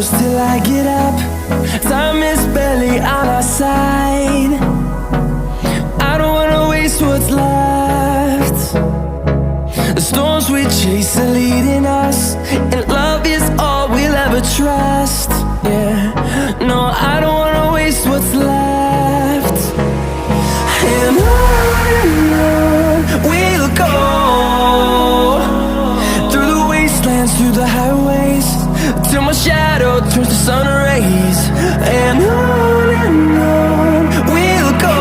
close till I get up. Time is barely on our side. I don't wanna waste what's left. The storms we chase are leading us, and love is all we'll ever trust. Yeah, no, I don't wanna waste what's left. And on we'll go, through the wastelands, through the highways, till my shadow turns to sun rays. And on we'll go,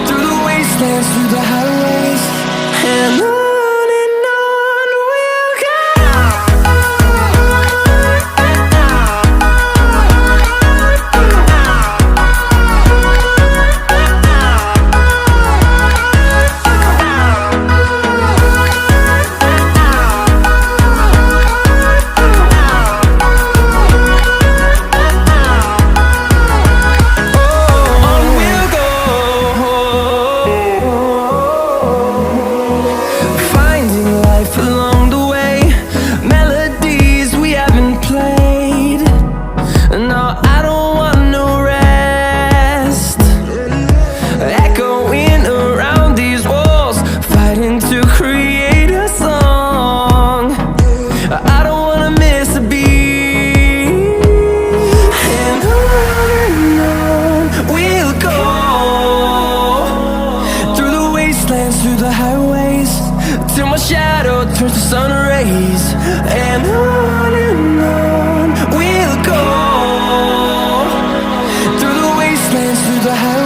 through the wastelands, through the highways, and on we'll go. Through the highways, till my shadow turns to sun rays. And on we'll go, through the wastelands, through the highways.